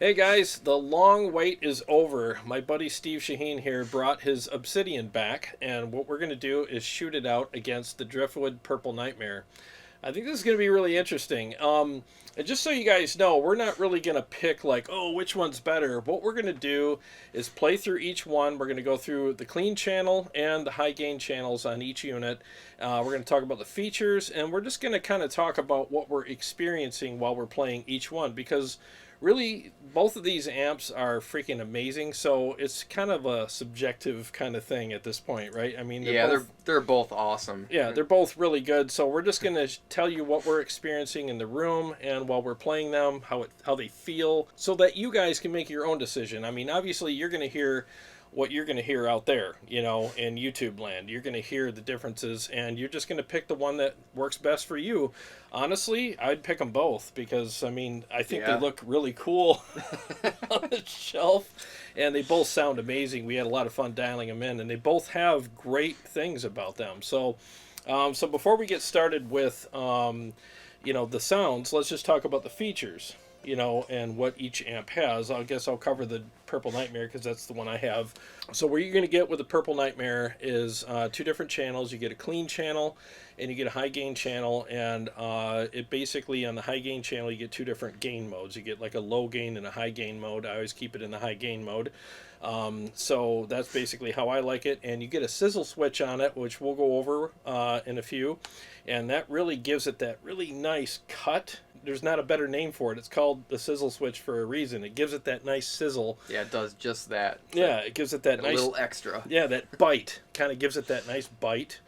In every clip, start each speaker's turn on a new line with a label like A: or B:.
A: Hey guys, the long wait is over. My buddy Steve Shaheen here brought his Obsidian back, and what we're going to do is shoot it out against the Driftwood Purple Nightmare. I think this is going to be really interesting. And just so you guys know, we're not really going to pick like, oh, which one's better. What we're going to do is play through each one. We're going to go through the clean channel and the high gain channels on each unit. We're going to talk about the features, and we're just going to kind of talk about what we're experiencing while we're playing each one, because really both of these amps are freaking amazing, so it's kind of a subjective kind of thing at this point, right? I mean,
B: Yeah, they're both awesome.
A: yeah, they're both really good. So we're just going to tell you what we're experiencing in the room and while we're playing them, how they feel, so that you guys can make your own decision. I mean, obviously you're going to hear what you're going to hear out there, in YouTube land. You're going to hear the differences, and you're just going to pick the one that works best for you. Honestly, I'd pick them both because, I mean, I think they
B: Yeah.
A: look really cool on the shelf, and they both sound amazing. We had a lot of fun dialing them in, and they both have great things about them. So before we get started with, the sounds, let's just talk about the features, and what each amp has. I guess I'll cover the Purple Nightmare because that's the one I have. So what you're going to get with the Purple Nightmare is two different channels. You get a clean channel and you get a high gain channel, and it basically, on the high gain channel, you get two different gain modes. You get like a low gain and a high gain mode. I always keep it in the high gain mode. So that's basically how I like it. And you get a sizzle switch on it, which we'll go over in a few. And that really gives it that really nice cut. There's not a better name for it. It's called the sizzle switch for a reason. It gives it that nice sizzle.
B: Yeah, it does just that.
A: Yeah, it gives it that
B: A
A: nice
B: little extra.
A: yeah, that bite. Kind of gives it that nice bite.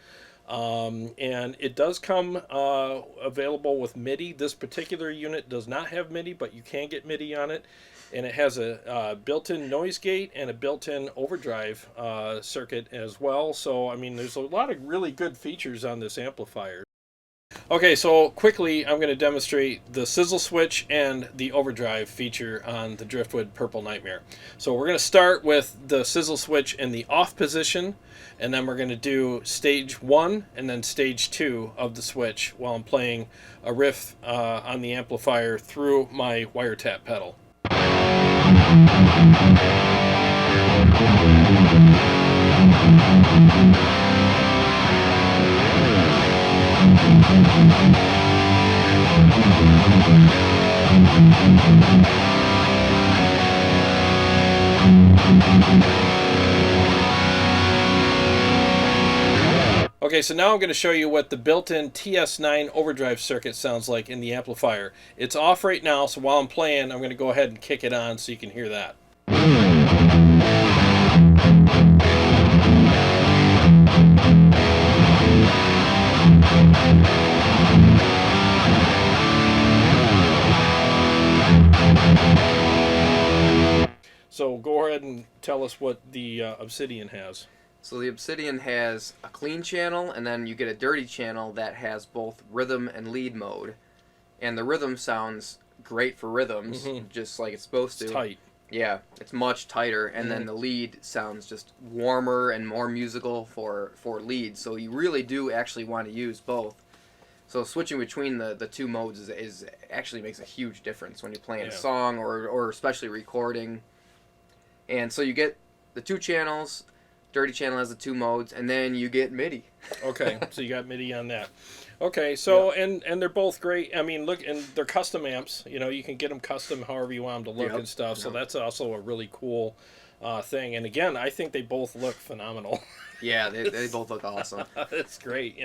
A: And it does come available with MIDI. This particular unit does not have MIDI, but you can get MIDI on it. And it has a built-in noise gate and a built-in overdrive circuit as well. So, I mean, there's a lot of really good features on this amplifier. Okay, so quickly I'm going to demonstrate the sizzle switch and the overdrive feature on the Driftwood Purple Nightmare. So we're going to start with the sizzle switch in the off position, and then we're going to do stage 1 and then stage 2 of the switch while I'm playing a riff on the amplifier through my wiretap pedal. Okay, so now I'm going to show you what the built-in TS9 overdrive circuit sounds like in the amplifier. It's off right now, so while I'm playing, I'm going to go ahead and kick it on so you can hear that. So go ahead and tell us what the Obsidian has.
B: So the Obsidian has a clean channel, and then you get a dirty channel that has both rhythm and lead mode. And the rhythm sounds great for rhythms, just like it's supposed to.
A: It's tight.
B: Yeah, it's much tighter, and then the lead sounds just warmer and more musical for leads. So you really do actually want to use both. So switching between the two modes is actually makes a huge difference when you're playing a song or especially recording. And so you get the two channels. Dirty channel has the two modes, and then you get MIDI.
A: Okay, so you got MIDI on that. Okay, so and they're both great. I mean, look, and they're custom amps. You can get them custom however you want them to look and stuff. So that's also a really cool thing. And again, I think they both look phenomenal.
B: Yeah, they both look awesome.
A: It's great,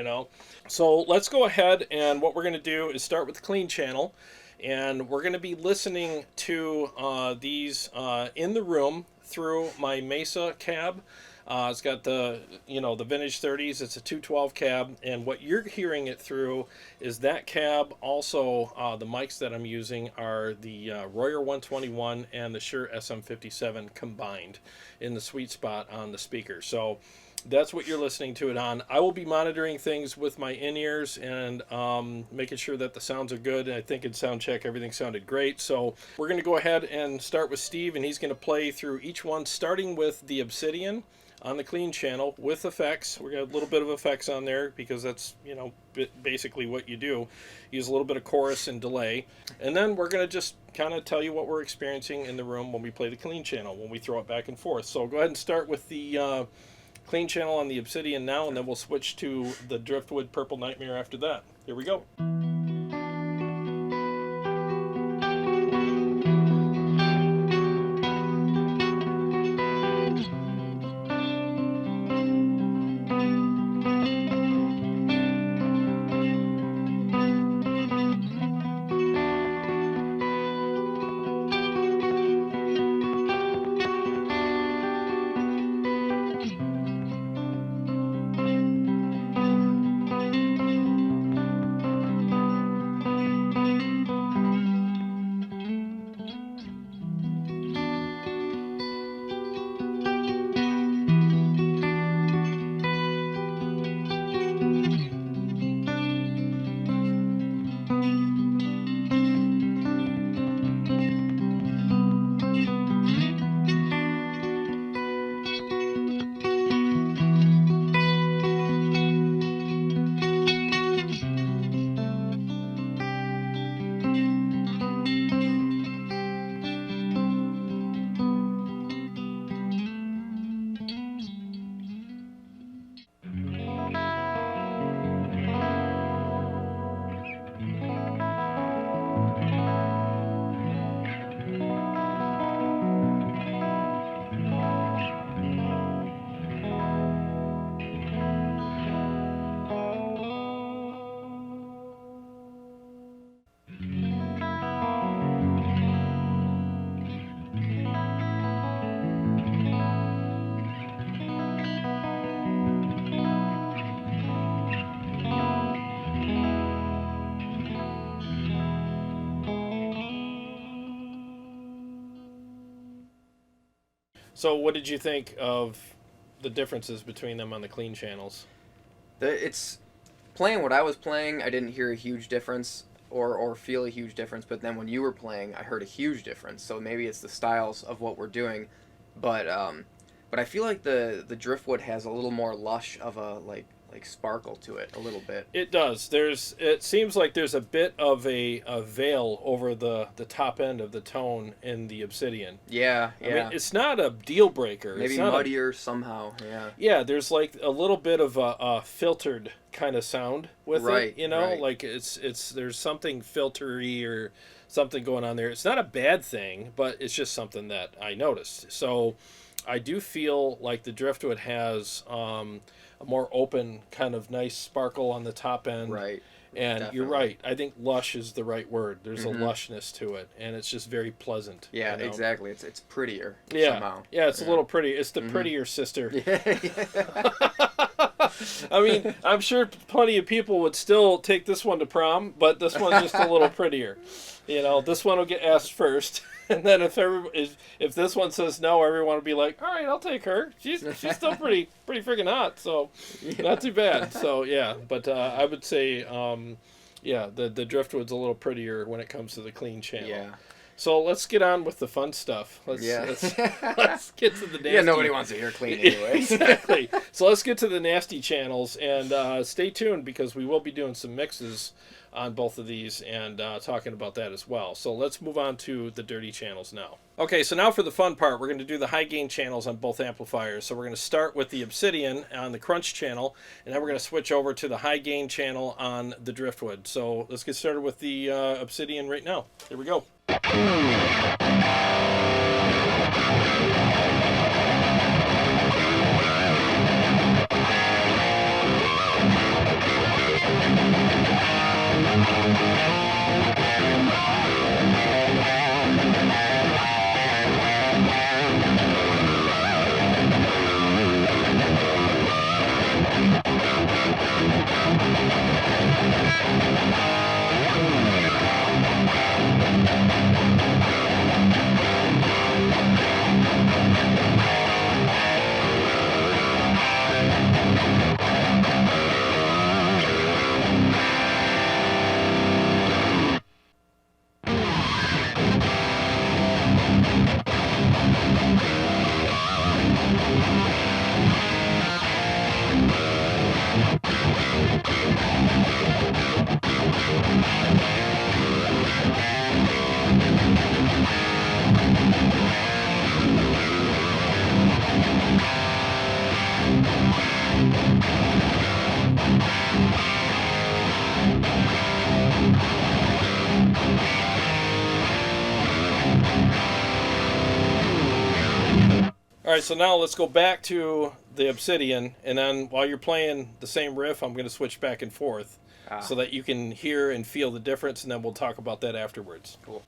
A: So let's go ahead, and what we're going to do is start with the clean channel. And we're going to be listening to these in the room through my Mesa cab. It's got the vintage 30s. It's a 212 cab, and what you're hearing it through is that cab. Also, the mics that I'm using are the Royer 121 and the Shure SM57 combined in the sweet spot on the speaker. So that's what you're listening to it on. I will be monitoring things with my in-ears and making sure that the sounds are good. And I think in sound check everything sounded great. So we're going to go ahead and start with Steve, and he's going to play through each one, starting with the Obsidian. on the clean channel with effects. We're got a little bit of effects on there because that's, basically what you do. Use a little bit of chorus and delay. And then we're going to just kind of tell you what we're experiencing in the room when we play the clean channel, when we throw it back and forth. So go ahead and start with the clean channel on the Obsidian now, and then we'll switch to the Driftwood Purple Nightmare after that. Here we go. So what did you think of the differences between them on the clean channels?
B: It's playing what I was playing. I didn't hear a huge difference or feel a huge difference. But then when you were playing, I heard a huge difference. So maybe it's the styles of what we're doing, but I feel like the Driftwood has a little more lush of a like sparkle to it a little bit.
A: It does. It seems like there's a bit of a veil over the top end of the tone in the Obsidian.
B: Yeah, yeah.
A: I mean, it's not a deal breaker.
B: Maybe
A: it's not
B: muddier somehow. Yeah.
A: Yeah, there's like a little bit of a filtered kind of sound with
B: Right,
A: it.
B: right.
A: Like it's there's something filtery or something going on there. It's not a bad thing, but it's just something that I noticed. So I do feel like the Driftwood has a more open kind of nice sparkle on the top end.
B: Right.
A: And
B: Definitely.
A: you're right. I think lush is the right word. There's a lushness to it, and it's just very pleasant.
B: Yeah, exactly. It's prettier
A: Yeah.
B: somehow.
A: Yeah, it's a little pretty. It's the prettier sister.
B: Yeah.
A: I mean, I'm sure plenty of people would still take this one to prom, but this one's just a little prettier. This one will get asked first, and then if this one says no, everyone will be like, "All right, I'll take her. She's still pretty friggin' hot, so not too bad." So yeah, but I would say, the Driftwood's a little prettier when it comes to the clean channel.
B: Yeah.
A: So let's get on with the fun stuff. Let's get to the nasty.
B: Yeah, nobody wants to hear clean anyway.
A: Exactly. So let's get to the nasty channels, and stay tuned because we will be doing some mixes on both of these and talking about that as well. So let's move on to the dirty channels now. Okay, so now for the fun part, we're going to do the high gain channels on both amplifiers. So we're going to start with the Obsidian on the Crunch channel, and then we're going to switch over to the high gain channel on the Driftwood. So let's get started with the Obsidian right now. Here we go. All right, so now let's go back to the Obsidian, and then while you're playing the same riff, I'm going to switch back and forth so that you can hear and feel the difference, and then we'll talk about that afterwards.
B: Cool.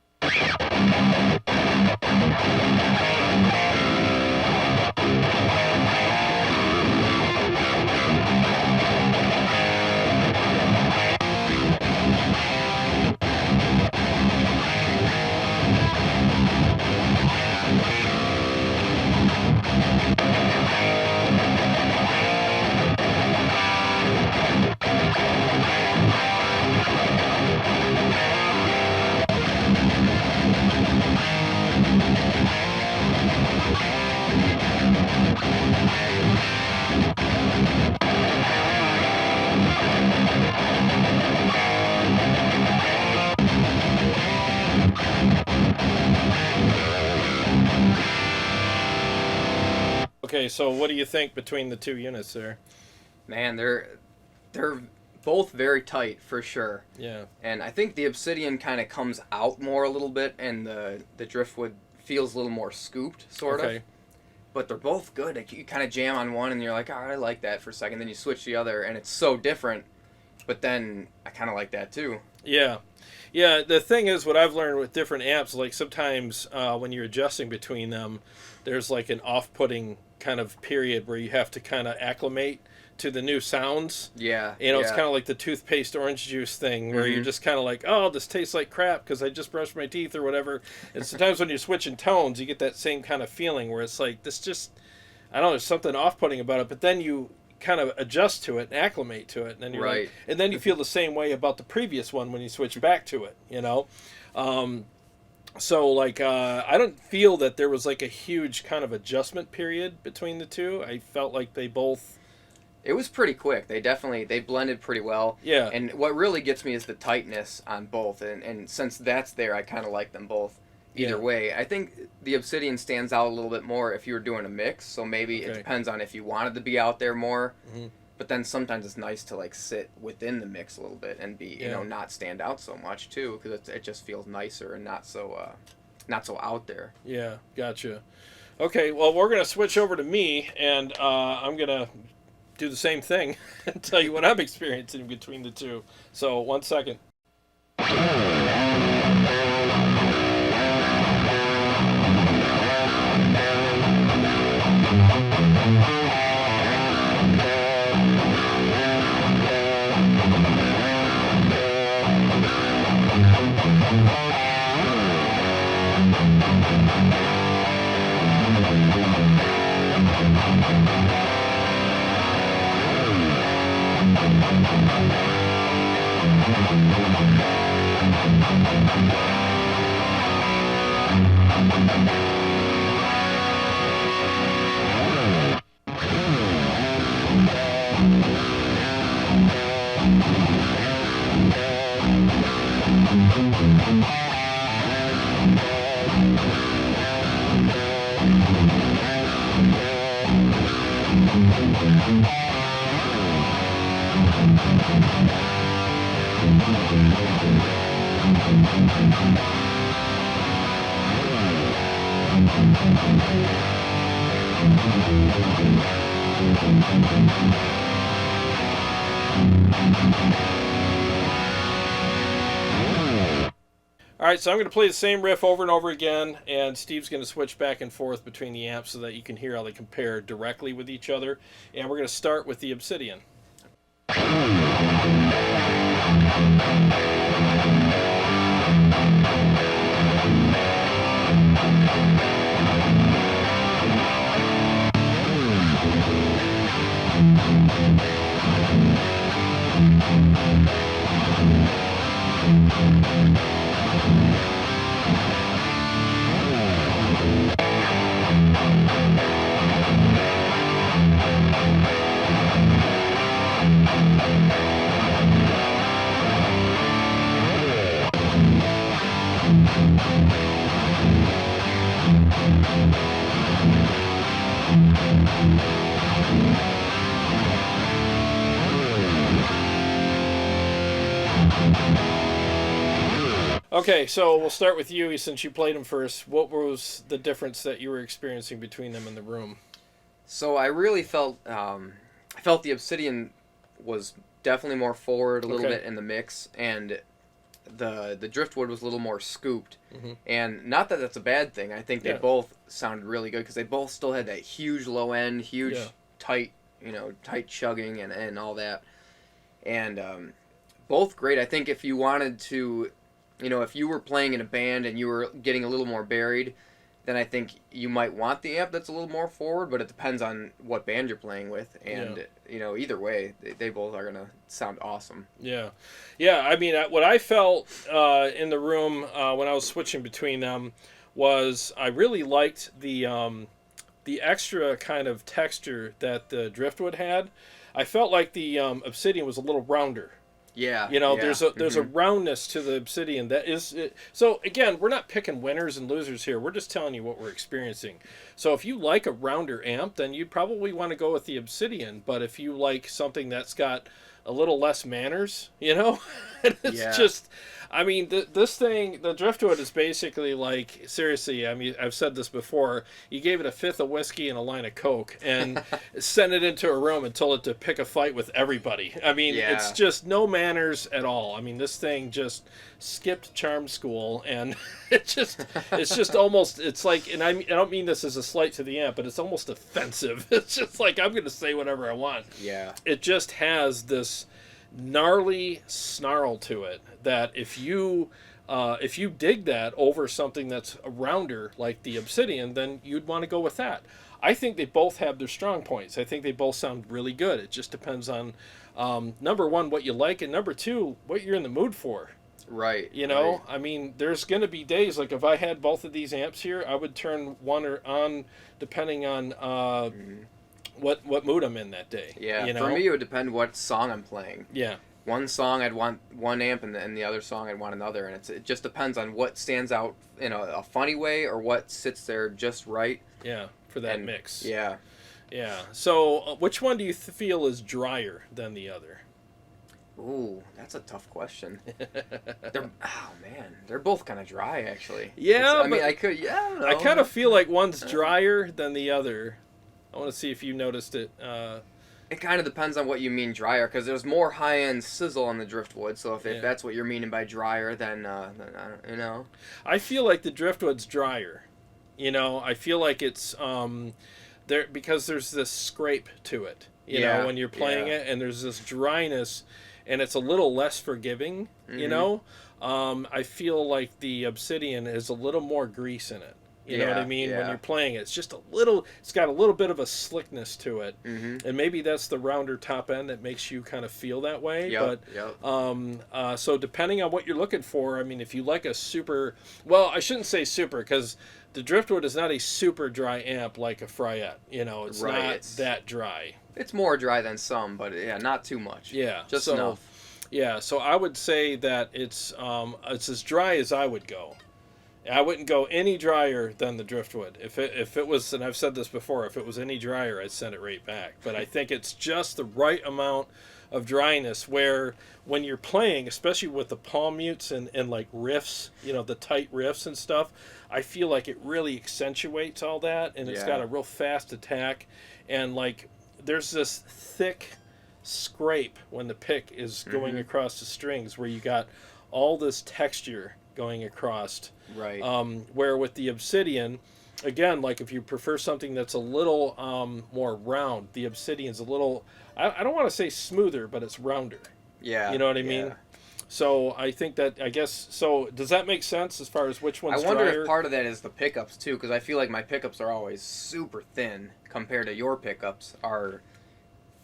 A: Okay, so what do you think between the two units there?
B: Man, they're both very tight for sure.
A: Yeah.
B: And I think the Obsidian kind of comes out more a little bit, and the Driftwood feels a little more scooped, sort of. But they're both good. Like, you kind of jam on one, and you're like, all right, I like that for a second. Then you switch to the other, and it's so different. But then I kind of like that too.
A: Yeah. Yeah, the thing is, what I've learned with different amps, like sometimes when you're adjusting between them, there's like an off-putting kind of period where you have to kind of acclimate to the new sounds.
B: Yeah.
A: You know, it's kind of like the toothpaste orange juice thing where you're just kind of like, oh, this tastes like crap because I just brushed my teeth or whatever. And sometimes when you're switching tones, you get that same kind of feeling where it's like, this just, I don't know, there's something off-putting about it. But then you kind of adjust to it and acclimate to it. And then you're like, and then you feel the same way about the previous one when you switch back to it, you know? So, like, I don't feel that there was, like, a huge kind of adjustment period between the two. I felt like they both...
B: It was pretty quick. They blended pretty well.
A: Yeah.
B: And what really gets me is the tightness on both. And since that's there, I kind of like them both either way. I think the Obsidian stands out a little bit more if you were doing a mix. So maybe it depends on if you wanted to be out there more. But then sometimes it's nice to, like, sit within the mix a little bit and be, you know, not stand out so much too, because it just feels nicer and not so out there.
A: Yeah, gotcha. Okay, well, we're gonna switch over to me, and I'm gonna do the same thing and tell you what I'm experiencing between the two. So, 1 second. Alright, so I'm going to play the same riff over and over again, and Steve's going to switch back and forth between the amps so that you can hear how they compare directly with each other. And we're going to start with the Obsidian. Okay, so we'll start with you since you played them first. What was the difference that you were experiencing between them in the room?
B: So I really felt I felt the Obsidian was definitely more forward a little
A: Okay.
B: bit in the mix, and the Driftwood was a little more scooped.
A: Hmm.
B: And not that that's a bad thing. I think they
A: Yeah.
B: both sounded really good because they both still had that huge low end, huge
A: Yeah.
B: tight, tight chugging and all that. And both great. I think if you wanted to, if you were playing in a band and you were getting a little more buried, then I think you might want the amp that's a little more forward, but it depends on what band you're playing with. And, either way, they both are going to sound awesome.
A: Yeah, yeah. I mean, what I felt in the room when I was switching between them was I really liked the extra kind of texture that the Driftwood had. I felt like the Obsidian was a little rounder.
B: Yeah,
A: There's a roundness to the Obsidian that is so again, we're not picking winners and losers here. We're just telling you what we're experiencing. So if you like a rounder amp, then you'd probably want to go with the Obsidian, but if you like something that's got a little less manners, it's just I mean, this thing, the Driftwood is basically like, seriously, I mean, I've said this before, you gave it a fifth of whiskey and a line of Coke and sent it into a room and told it to pick a fight with everybody. I mean, it's just no manners at all. I mean, this thing just skipped charm school, and it's just almost, it's like, and I don't mean this as a slight to the amp, but it's almost offensive. It's just like, I'm going to say whatever I want.
B: Yeah.
A: It just has this gnarly snarl to it that if you dig that over something that's a rounder like the Obsidian, then you'd want to go with that. I think they both have their strong points. I think they both sound really good. It just depends on number one, what you like, and number two, what you're in the mood for.
B: Right.
A: Right. I mean, there's going to be days like if I had both of these amps here, I would turn one or on depending on what mood I'm in that day.
B: Yeah, for me it would depend what song I'm playing.
A: Yeah.
B: One song I'd want one amp, and the other song I'd want another, and it just depends on what stands out in a funny way or what sits there just right.
A: Yeah, for that mix.
B: Yeah.
A: Yeah. So, which one do you feel is drier than the other?
B: Ooh, that's a tough question. They're both kind of dry actually.
A: Yeah,
B: I don't know.
A: I kind of feel like one's drier than the other. I want to see if you noticed it.
B: It kind of depends on what you mean drier, because there's more high-end sizzle on the Driftwood. So if that's what you're meaning by drier, then I don't.
A: I feel like the Driftwood's drier. I feel like it's there because there's this scrape to it. When you're playing it, and there's this dryness, and it's a little less forgiving. I feel like the Obsidian has a little more grease in it. You know what I mean? When you're playing it, it's just it's got a little bit of a slickness to it. And maybe that's the rounder top end that makes you kind of feel that way. So depending on what you're looking for, I mean, if you like a super, well, I shouldn't say super, because the Driftwood is not a super dry amp like a Fryette. It's not that dry.
B: It's more dry than some, but not too much.
A: Yeah.
B: Just enough.
A: Yeah, so I would say that it's as dry as I would go. I wouldn't go any drier than the Driftwood. If it was, and I've said this before, if it was any drier, I'd send it right back. But I think it's just the right amount of dryness where when you're playing, especially with the palm mutes and like riffs, the tight riffs and stuff, I feel like it really accentuates all that, and it's got a real fast attack, and like there's this thick scrape when the pick is going across the strings where you got all this texture going across.
B: Right.
A: Where with the Obsidian, again, like if you prefer something that's a little more round, the Obsidian's a little, I don't want to say smoother, but it's rounder.
B: Yeah.
A: You know what I mean? So I think that, I guess, so does that make sense as far as which one's
B: drier? I wonder
A: drier?
B: if part of that is the pickups too, because I feel like my pickups are always super thin compared to your pickups are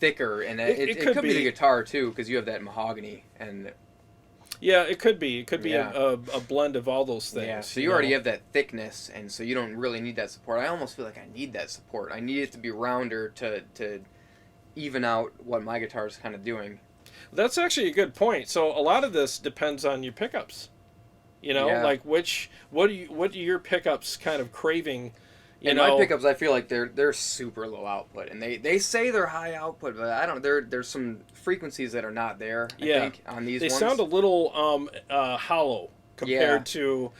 B: thicker, and it could be the guitar too, because you have that mahogany and.
A: Yeah, it could be. It could be a blend of all those things.
B: Yeah, so you already have that thickness, and so you don't really need that support. I almost feel like I need that support. I need it to be rounder to even out what my guitar is kind of doing.
A: That's actually a good point. So a lot of this depends on your pickups. Like what are your pickups kind of craving?
B: My pickups, I feel like they're super low output, and they say they're high output, but I don't. There's some frequencies that are not there. I think on these ones.
A: They sound a little hollow. compared to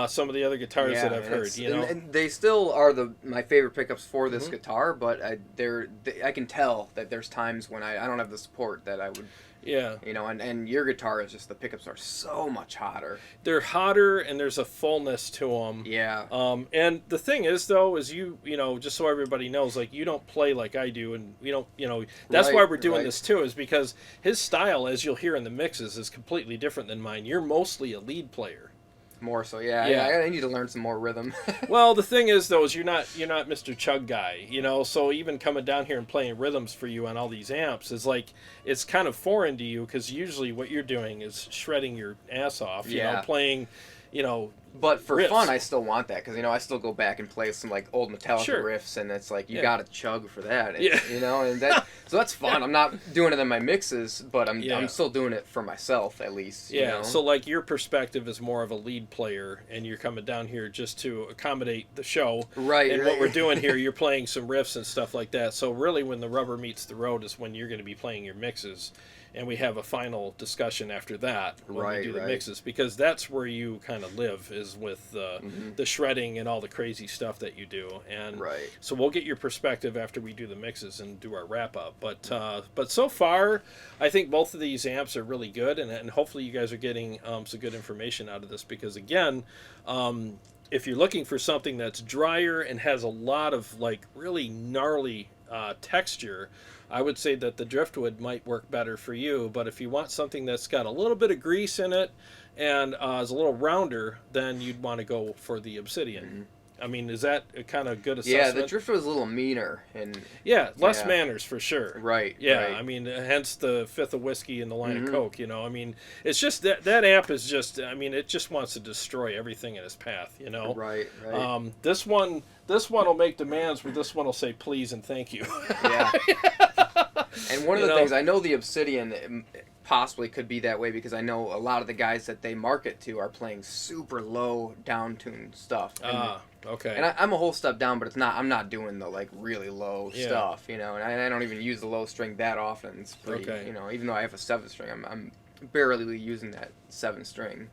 A: some of the other guitars that I've heard.
B: And they still are my favorite pickups for this guitar, but I can tell that there's times when I don't have the support that I would.
A: Yeah.
B: And your guitar is just, the pickups are so much hotter.
A: They're hotter, and there's a fullness to them.
B: Yeah.
A: And the thing is, though, is just so everybody knows, like, you don't play like I do, and we don't, that's why we're doing this too, is because his style, as you'll hear in the mixes, is completely different than mine. You're mostly a lead player.
B: More so, yeah. I need to learn some more rhythm.
A: Well, the thing is, though, is you're not Mr. Chug guy, so even coming down here and playing rhythms for you on all these amps is like, it's kind of foreign to you, because usually what you're doing is shredding your ass off, playing,
B: But for
A: riffs.
B: fun, I still want that, because I still go back and play some like old Metallica riffs, and it's like you gotta chug for that. And so that's fun. I'm not doing it in my mixes, but I'm still doing it for myself at least.
A: Yeah. So like your perspective is more of a lead player, and you're coming down here just to accommodate the show.
B: Right.
A: And what we're doing here, you're playing some riffs and stuff like that. So really, when the rubber meets the road is when you're going to be playing your mixes. And we have a final discussion after that when we do the mixes, because that's where you kind of live, is with the shredding and all the crazy stuff that you do. And so we'll get your perspective after we do the mixes and do our wrap up. But so far, I think both of these amps are really good, and hopefully you guys are getting some good information out of this, because again, if you're looking for something that's drier and has a lot of like really gnarly texture, I would say that the Driftwood might work better for you. But if you want something that's got a little bit of grease in it and is a little rounder, then you'd want to go for the Obsidian. I mean, is that a kind of good assessment?
B: Yeah, the Driftwood is a little meaner.
A: Less manners for sure.
B: Right.
A: Yeah,
B: right.
A: I mean, hence the fifth of whiskey and the line of Coke, I mean, it's just that amp is just, I mean, it just wants to destroy everything in its path,
B: Right.
A: This one will make demands where this one will say please and thank you.
B: Yeah. And one of the things, I know the Obsidian possibly could be that way, because I know a lot of the guys that they market to are playing super low down-tuned stuff.
A: Okay.
B: And I'm a whole step down, but I'm not doing the like really low stuff, and I don't even use the low string that often. It's pretty, even though I have a 7 string, I'm barely using that 7 string,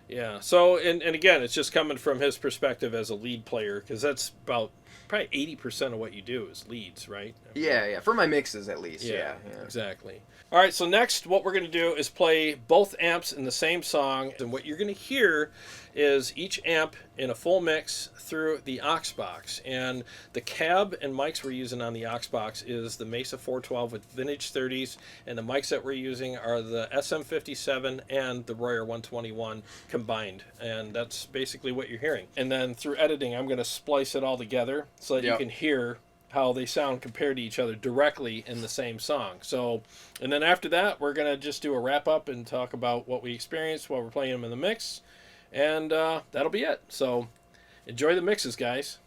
A: Yeah. So, and again, it's just coming from his perspective as a lead player, because that's about probably 80% of what you do is leads, right?
B: Yeah. For my mixes, at least. Yeah.
A: Exactly. All right, so next what we're going to do is play both amps in the same song, and what you're going to hear is each amp in a full mix through the aux box. And the cab and mics we're using on the aux box is the Mesa 412 with vintage 30s, and the mics that we're using are the SM57 and the Royer 121 combined, and that's basically what you're hearing. And then through editing, I'm going to splice it all together so that you can hear how they sound compared to each other directly in the same song. So, and then after that, we're going to just do a wrap up and talk about what we experienced while we're playing them in the mix, and that'll be it. So enjoy the mixes, guys.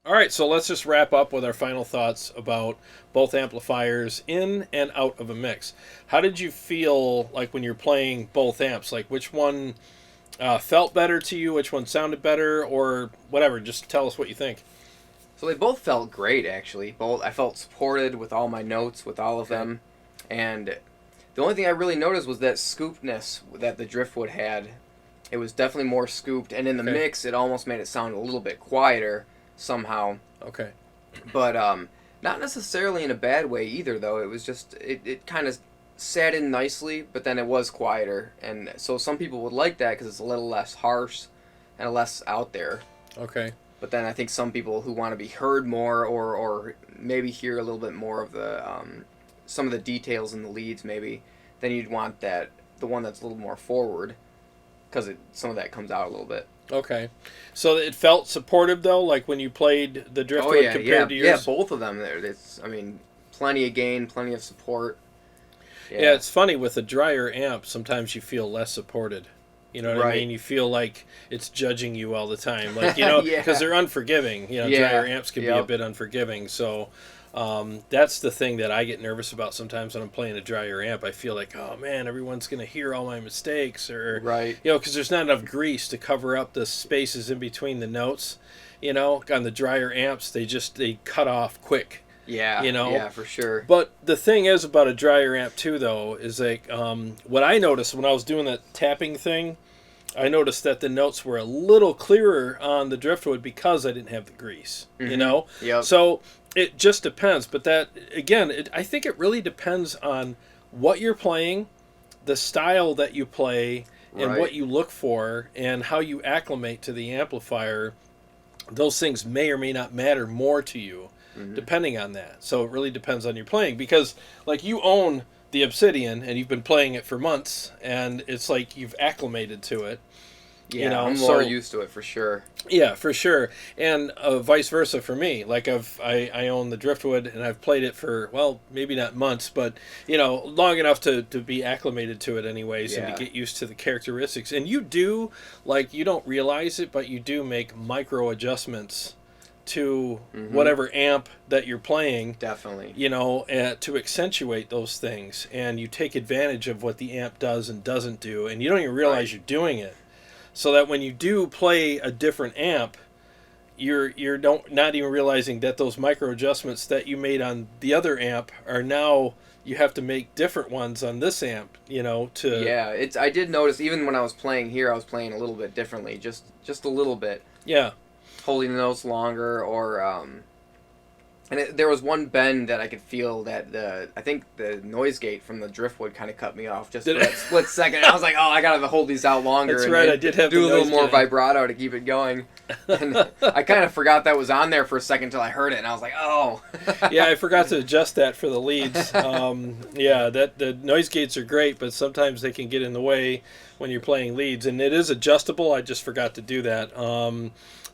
A: All right, so let's just wrap up with our final thoughts about both amplifiers in and out of a mix. How did you feel like when you're playing both amps? Like which one felt better to you? Which one sounded better, or whatever? Just tell us what you think.
B: So they both felt great, actually. Both I felt supported with all my notes, with all of them, and the only thing I really noticed was that scoopness that the Driftwood had. It was definitely more scooped, and in the mix, it almost made it sound a little bit quieter somehow.
A: Okay.
B: But not necessarily in a bad way either, though. It was just it kind of sat in nicely, but then it was quieter, and so some people would like that because it's a little less harsh and less out there.
A: Okay.
B: But then I think some people who want to be heard more, or maybe hear a little bit more of the some of the details in the leads, maybe, then you'd want the one that's a little more forward, because some of that comes out a little bit.
A: Okay. So it felt supportive, though, like when you played the Driftwood compared to yours?
B: Yeah, both of them there. It's, I mean, plenty of gain, plenty of support.
A: Yeah, it's funny, with a drier amp, sometimes you feel less supported. You know what I mean? You feel like it's judging you all the time. Like, you know, because they're unforgiving. You know, drier amps can be a bit unforgiving. So that's the thing that I get nervous about sometimes when I'm playing a drier amp. I feel like, oh, man, everyone's going to hear all my mistakes. Or, you know, because there's not enough grease to cover up the spaces in between the notes. You know, on the drier amps, they cut off quick.
B: Yeah,
A: you know?
B: Yeah, for sure.
A: But the thing is about a drier amp, too, though, is like what I noticed when I was doing that tapping thing, I noticed that the notes were a little clearer on the Driftwood because I didn't have the grease, you know?
B: Yep.
A: So it just depends. But that, again, I think it really depends on what you're playing, the style that you play, and
B: Right.
A: what you look for and how you acclimate to the amplifier, those things may or may not matter more to you depending on that. So it really depends on your playing, because like you own the Obsidian and you've been playing it for months, and it's like you've acclimated to it.
B: Yeah,
A: You know,
B: I'm more
A: so
B: used to it for sure.
A: yeah, for sure, and vice versa for me. Like I own the Driftwood, and I've played it for, well, maybe not months, but long enough to be acclimated to it anyways, and
B: Yeah.
A: to get used to the characteristics. And you do, like, you don't realize it, but you do make micro adjustments to whatever amp that you're playing.
B: Definitely.
A: To accentuate those things, and you take advantage of what the amp does and doesn't do, and you don't even realize you're doing it. So that when you do play a different amp, you're not even realizing that those micro adjustments that you made on the other amp are now you have to make different ones on this amp. To
B: Yeah, I did notice even when I was playing here, I was playing a little bit differently, just a little bit,
A: yeah.
B: holding the notes longer, or there was one bend that I could feel that I think the noise gate from the Driftwood kind of cut me off just for that split second. I was like, oh, I gotta hold these out longer.
A: That's
B: and
A: right. I did have
B: do
A: the
B: a little
A: noise
B: more
A: gate.
B: vibrato to keep it going. And I kind of forgot that was on there for a second until I heard it, and I was like, oh.
A: Yeah, I forgot to adjust that for the leads. That the noise gates are great, but sometimes they can get in the way when you're playing leads, and it is adjustable. I just forgot to do that.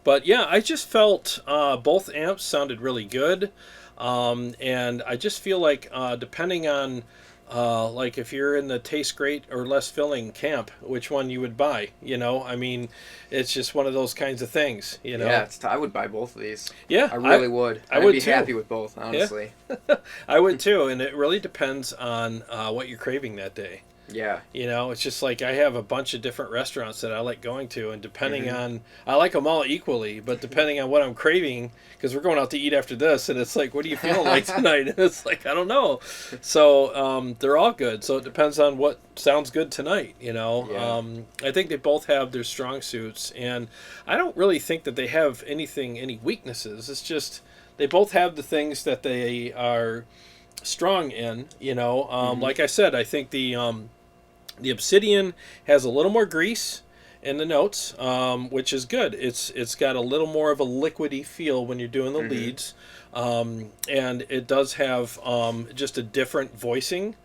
A: But yeah, I just felt both amps sounded really good. And I just feel like depending on like if you're in the taste great or less filling camp, which one you would buy, I mean, it's just one of those kinds of things,
B: Yeah, I would buy both of these.
A: Yeah,
B: I really would. I'd
A: would
B: be
A: too.
B: happy with both, honestly.
A: Yeah. I would too, and it really depends on what you're craving that day.
B: Yeah.
A: It's just like I have a bunch of different restaurants that I like going to, and depending on, I like them all equally, but depending on what I'm craving, because we're going out to eat after this, and it's like, what are you feeling like tonight? And it's like, I don't know. So they're all good. So it depends on what sounds good tonight,
B: Yeah.
A: I think they both have their strong suits, and I don't really think that they have any weaknesses. It's just they both have the things that they are strong in, like I said, I think the Obsidian has a little more grease in the notes, which is good. It's got a little more of a liquidy feel when you're doing the leads, and it does have just a different voicing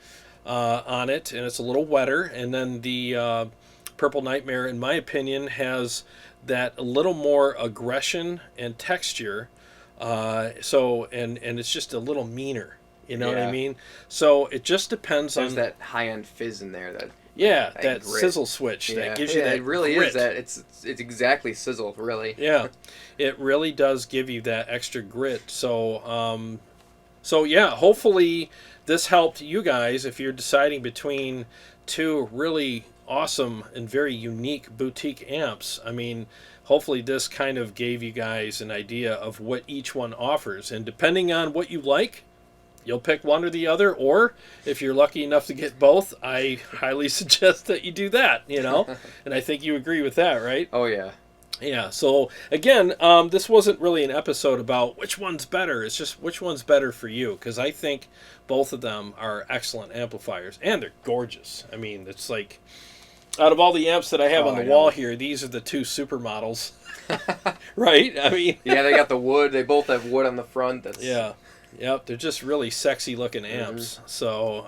A: on it, and it's a little wetter. And then the Purple Nightmare, in my opinion, has that a little more aggression and texture, and it's just a little meaner. You know what I mean? So it just depends
B: There's
A: on
B: that high-end fizz in there. That
A: that
B: grit.
A: sizzle switch that gives you
B: Yeah,
A: that
B: it really
A: grit.
B: is that. It's exactly sizzle, really.
A: Yeah, it really does give you that extra grit. So yeah, hopefully this helped you guys if you're deciding between two really awesome and very unique boutique amps. I mean, hopefully this kind of gave you guys an idea of what each one offers, and depending on what you like, you'll pick one or the other, or if you're lucky enough to get both, I highly suggest that you do that, and I think you agree with that, right?
B: Oh, yeah.
A: Yeah, so again, this wasn't really an episode about which one's better. It's just which one's better for you, because I think both of them are excellent amplifiers, and they're gorgeous. I mean, it's like, out of all the amps that I have on the wall here, these are the two supermodels, right? I mean...
B: Yeah, they got the wood. They both have wood on the front.
A: Yeah. Yep, they're just really sexy looking amps. So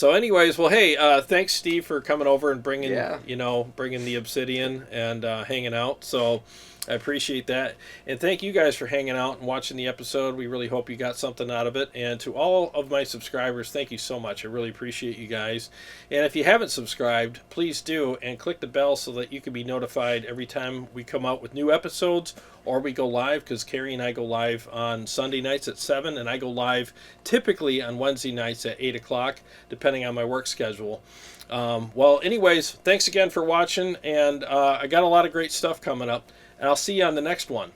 A: anyways, well, hey, thanks Steve for coming over and bringing the Obsidian and hanging out. So I appreciate that, and thank you guys for hanging out and watching the episode. We really hope you got something out of it. And to all of my subscribers, thank you so much. I really appreciate you guys. And if you haven't subscribed, please do, and click the bell so that you can be notified every time we come out with new episodes or we go live, because Carrie and I go live on Sunday nights at 7, and I go live typically on Wednesday nights at 8 o'clock, depending on my work schedule. Well, anyways, thanks again for watching, and I got a lot of great stuff coming up, and I'll see you on the next one.